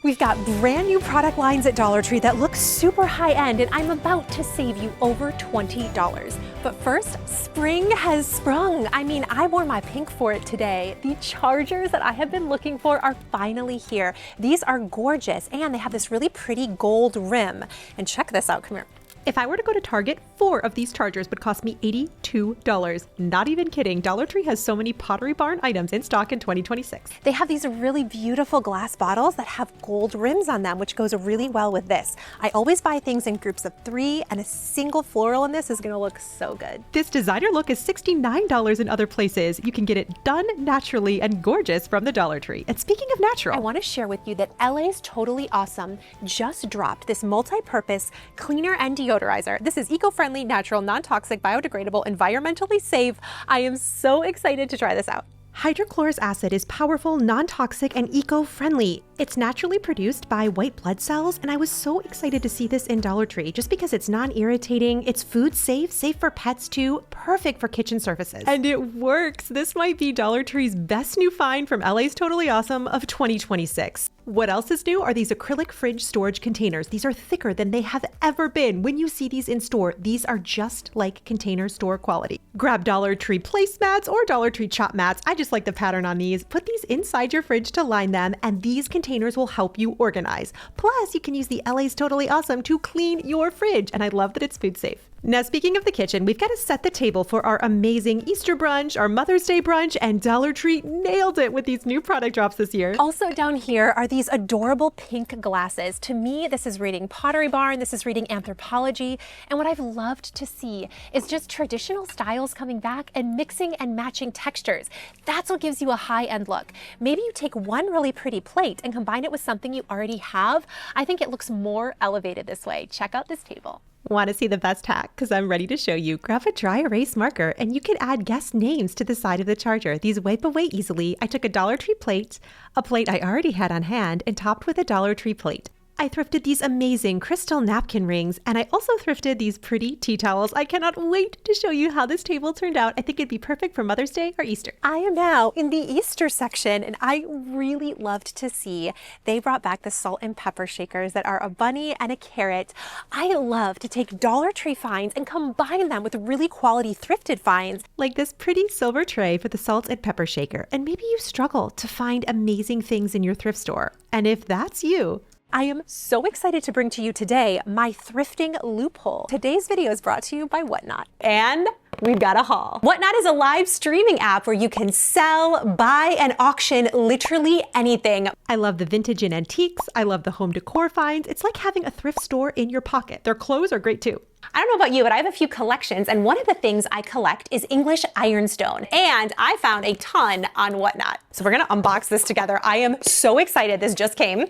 We've got brand new product lines at Dollar Tree that look super high end, and I'm about to save you over $20. But first, spring has sprung. I mean, I wore my pink for it today. The chargers that I have been looking for are finally here. These are gorgeous, and they have this really pretty gold rim. And check this out, come here. If I were to go to Target, 4 of these chargers would cost me $82. Not even kidding, Dollar Tree has so many Pottery Barn items in stock in 2026. They have these really beautiful glass bottles that have gold rims on them, which goes really well with this. I always buy things in groups of 3, and a single floral in this is gonna look so good. This designer look is $69 in other places. You can get it done naturally and gorgeous from the Dollar Tree. And speaking of natural, I wanna share with you that LA's Totally Awesome just dropped this multi-purpose cleaner and deodorizer. This is eco-friendly, natural, non-toxic, biodegradable, environmentally safe. I am so excited to try this out. hydrochloric acid is powerful, non-toxic, and eco-friendly. It's naturally produced by white blood cells, and I was so excited to see this in Dollar Tree just because it's non-irritating, it's food safe, safe for pets too, perfect for kitchen surfaces. And it works! This might be Dollar Tree's best new find from LA's Totally Awesome of 2026. What else is new are these acrylic fridge storage containers. These are thicker than they have ever been. When you see these in store, these are just like container store quality. Grab Dollar Tree placemats or Dollar Tree chop mats. I just like the pattern on these. Put these inside your fridge to line them, and these containers will help you organize. Plus, you can use the LA's Totally Awesome to clean your fridge, and I love that it's food safe. Now, speaking of the kitchen, we've got to set the table for our amazing Easter brunch, our Mother's Day brunch, and Dollar Tree nailed it with these new product drops this year. Also down here are these adorable pink glasses. To me, this is reading Pottery Barn, this is reading Anthropology, and what I've loved to see is just traditional styles coming back and mixing and matching textures. That's what gives you a high-end look. Maybe you take one really pretty plate and combine it with something you already have. I think it looks more elevated this way. Check out this table. Want to see the best hack? Because I'm ready to show you. Grab a dry erase marker and you can add guest names to the side of the charger. These wipe away easily. I took a Dollar Tree plate, a plate I already had on hand, and topped with a Dollar Tree plate. I thrifted these amazing crystal napkin rings, and I also thrifted these pretty tea towels. I cannot wait to show you how this table turned out. I think it'd be perfect for Mother's Day or Easter. I am now in the Easter section, and I really loved to see they brought back the salt and pepper shakers that are a bunny and a carrot. I love to take Dollar Tree finds and combine them with really quality thrifted finds. Like this pretty silver tray for the salt and pepper shaker. And maybe you struggle to find amazing things in your thrift store. And if that's you, I am so excited to bring to you today my thrifting loophole. Today's video is brought to you by Whatnot. And we've got a haul. Whatnot is a live streaming app where you can sell, buy, and auction literally anything. I love the vintage and antiques. I love the home decor finds. It's like having a thrift store in your pocket. Their clothes are great too. I don't know about you, but I have a few collections, and one of the things I collect is English ironstone, and I found a ton on Whatnot. So we're gonna unbox this together. I am so excited. This just came.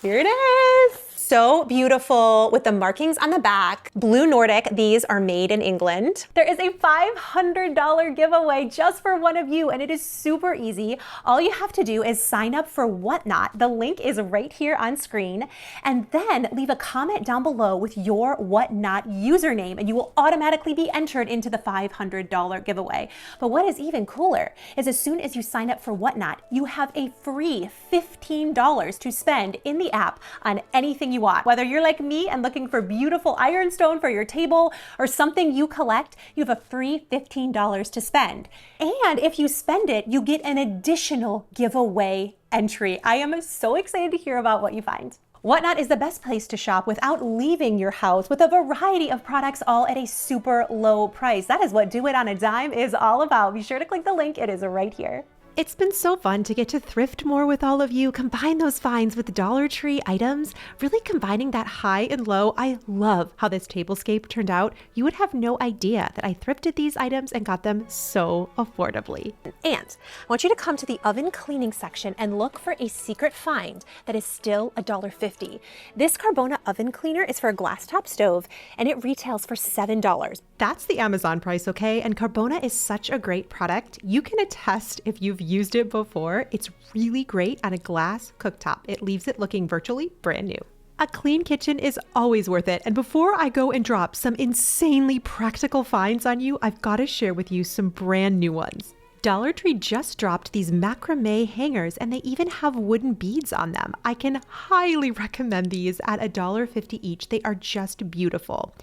Here it is. So beautiful with the markings on the back. Blue Nordic, these are made in England. There is a $500 giveaway just for one of you, and it is super easy. All you have to do is sign up for Whatnot. The link is right here on screen, and then leave a comment down below with your Whatnot username, and you will automatically be entered into the $500 giveaway. But what is even cooler is as soon as you sign up for Whatnot, you have a free $15 to spend in the app on anything you want. Whether you're like me and looking for beautiful ironstone for your table or something you collect, you have a free $15 to spend. And if you spend it, you get an additional giveaway entry. I am so excited to hear about what you find. Whatnot is the best place to shop without leaving your house, with a variety of products all at a super low price. That is what Do It on a Dime is all about. Be sure to click the link. It is right here. It's been so fun to get to thrift more with all of you, combine those finds with Dollar Tree items, really combining that high and low. I love how this tablescape turned out. You would have no idea that I thrifted these items and got them so affordably. And I want you to come to the oven cleaning section and look for a secret find that is still $1.50. This Carbona oven cleaner is for a glass top stove, and it retails for $7. That's the Amazon price, okay? And Carbona is such a great product. You can attest if you've used it before. It's really great on a glass cooktop. It leaves it looking virtually brand new. A clean kitchen is always worth it. And before I go and drop some insanely practical finds on you, I've got to share with you some brand new ones. Dollar Tree just dropped these macrame hangers and they even have wooden beads on them. I can highly recommend these at $1.50 each. They are just beautiful.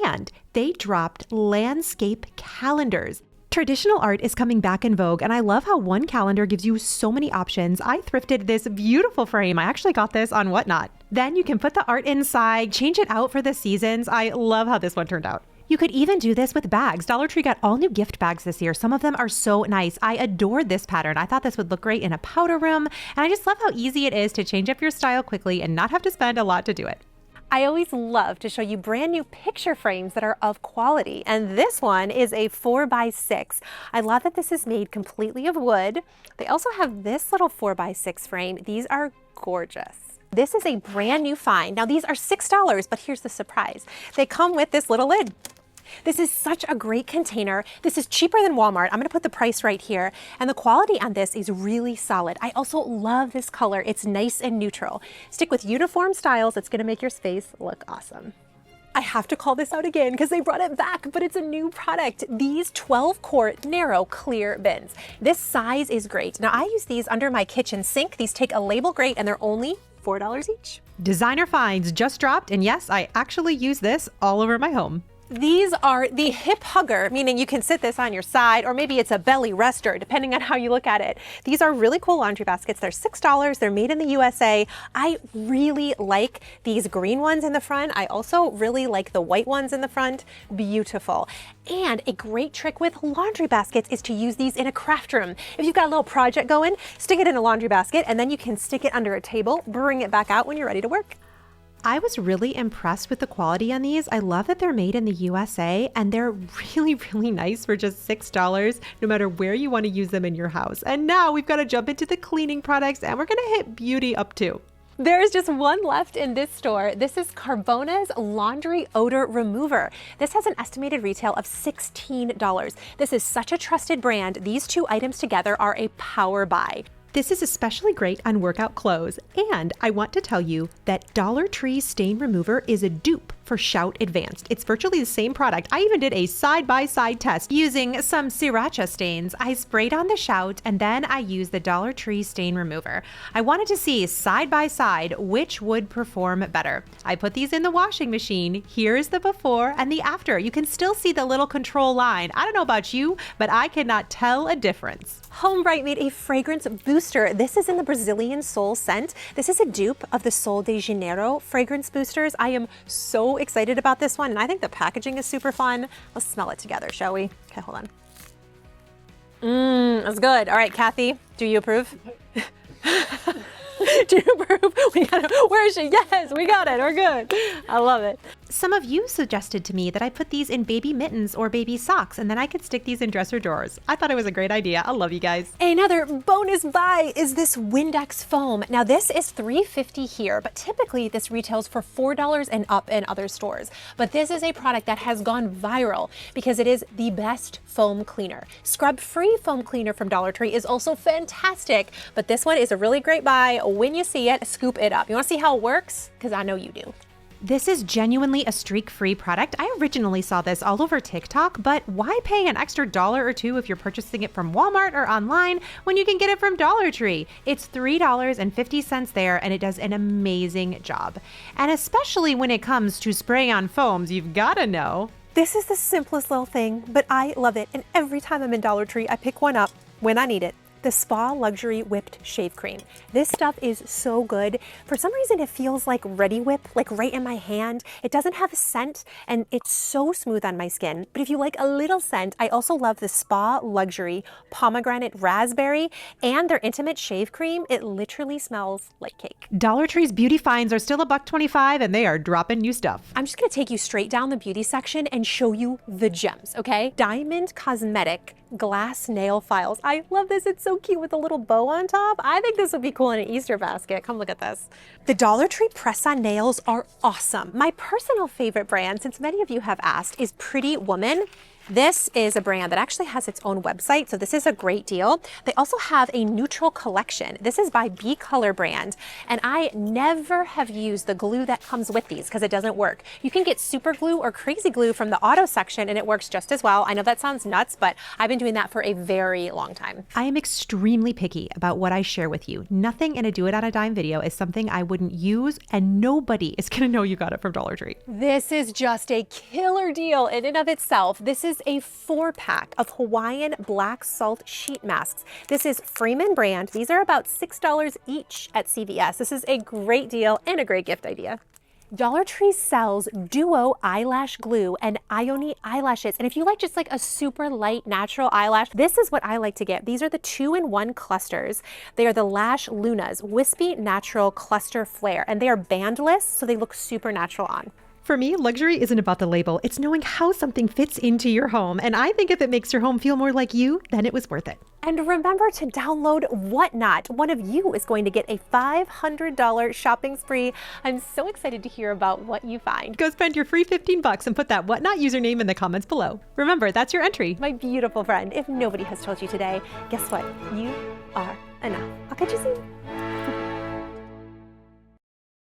And they dropped landscape calendars. Traditional art is coming back in vogue, and I love how one calendar gives you so many options. I thrifted this beautiful frame. I actually got this on Whatnot. Then you can put the art inside, change it out for the seasons. I love how this one turned out. You could even do this with bags. Dollar Tree got all new gift bags this year. Some of them are so nice. I adored this pattern. I thought this would look great in a powder room, and I just love how easy it is to change up your style quickly and not have to spend a lot to do it. I always love to show you brand new picture frames that are of quality, and this one is a 4x6. I love that this is made completely of wood. They also have this little 4x6 frame. These are gorgeous. This is a brand new find. Now these are $6, but here's the surprise. They come with this little lid. This is such a great container. This is cheaper than Walmart. I'm gonna put the price right here. And the quality on this is really solid. I also love this color. It's nice and neutral. Stick with uniform styles. It's gonna make your space look awesome. I have to call this out again because they brought it back, but it's a new product. These 12-quart narrow clear bins. This size is great. Now I use these under my kitchen sink. These take a label grate and they're only $4 each. Designer finds just dropped, and yes, I actually use this all over my home. These are the hip hugger, meaning you can sit this on your side, or maybe it's a belly rester, depending on how you look at it. These are really cool laundry baskets. They're $6. They're made in the USA. I really like these green ones in the front. I also really like the white ones in the front. Beautiful. And a great trick with laundry baskets is to use these in a craft room. If you've got a little project going, stick it in a laundry basket, and then you can stick it under a table, bring it back out when you're ready to work. I was really impressed with the quality on these. I love that they're made in the USA, and they're really, really nice for just $6, no matter where you want to use them in your house. And now we've got to jump into the cleaning products, and we're going to hit beauty up too. There's just one left in this store. This is Carbona's Laundry Odor Remover. This has an estimated retail of $16. This is such a trusted brand. These two items together are a power buy. This is especially great on workout clothes, and I want to tell you that Dollar Tree Stain Remover is a dupe for Shout Advanced. It's virtually the same product. I even did a side-by-side test using some sriracha stains. I sprayed on the Shout, and then I used the Dollar Tree Stain Remover. I wanted to see side-by-side which would perform better. I put these in the washing machine. Here's the before and the after. You can still see the little control line. I don't know about you, but I cannot tell a difference. HomeBrite made a fragrance booster. This is in the Brazilian Soul scent. This is a dupe of the Sol de Janeiro fragrance boosters. I am so excited about this one, and I think the packaging is super fun. Let's smell it together, shall we? Okay, hold on. That's good. All right, Kathy, do you approve? Do you approve? Where is she? Yes, we got it. We're good. I love it. Some of you suggested to me that I put these in baby mittens or baby socks, and then I could stick these in dresser drawers. I thought it was a great idea. I love you guys. Another bonus buy is this Windex foam. Now this is $3.50 here, but typically this retails for $4 and up in other stores. But this is a product that has gone viral because it is the best foam cleaner. Scrub-free foam cleaner from Dollar Tree is also fantastic, but this one is a really great buy. When you see it, scoop it up. You want to see how it works? Because I know you do. This is genuinely a streak-free product. I originally saw this all over TikTok, but why pay an extra $1 or $2 if you're purchasing it from Walmart or online when you can get it from Dollar Tree? It's $3.50 there, and it does an amazing job. And especially when it comes to spraying on foams, you've got to know. This is the simplest little thing, but I love it. And every time I'm in Dollar Tree, I pick one up when I need it. The Spa Luxury Whipped Shave Cream. This stuff is so good. For some reason, it feels like Ready Whip, like right in my hand. It doesn't have a scent, and it's so smooth on my skin. But if you like a little scent, I also love the Spa Luxury Pomegranate Raspberry and their Intimate Shave Cream. It literally smells like cake. Dollar Tree's beauty finds are still $1.25, and they are dropping new stuff. I'm just gonna take you straight down the beauty section and show you the gems, okay? Diamond Cosmetic glass nail files. I love this. It's so cute with a little bow on top. I think this would be cool in an Easter basket. Come look at this. The Dollar Tree press-on nails are awesome. My personal favorite brand, since many of you have asked, is Pretty Woman. This is a brand that actually has its own website, so this is a great deal. They also have a neutral collection. This is by B Color brand, and I never have used the glue that comes with these because it doesn't work. You can get super glue or crazy glue from the auto section and it works just as well. I know that sounds nuts, but I've been doing that for a very long time. I am extremely picky about what I share with you. Nothing in a Do It on a Dime video is something I wouldn't use, and nobody is gonna know you got it from Dollar Tree. This is just a killer deal in and of itself. This is a 4-pack of Hawaiian black salt sheet masks. This is Freeman brand. These are about $6 each at CVS. This is a great deal and a great gift idea. Dollar Tree sells Duo eyelash glue and Ioni eyelashes. And if you like just like a super light natural eyelash, this is what I like to get. These are the 2-in-1 clusters. They are the Lash Lunas Wispy Natural Cluster Flare, and they are bandless, so they look super natural on. For me, luxury isn't about the label. It's knowing how something fits into your home. And I think if it makes your home feel more like you, then it was worth it. And remember to download Whatnot. One of you is going to get a $500 shopping spree. I'm so excited to hear about what you find. Go spend your free $15 and put that Whatnot username in the comments below. Remember, that's your entry. My beautiful friend, if nobody has told you today, guess what? You are enough. I'll catch you soon.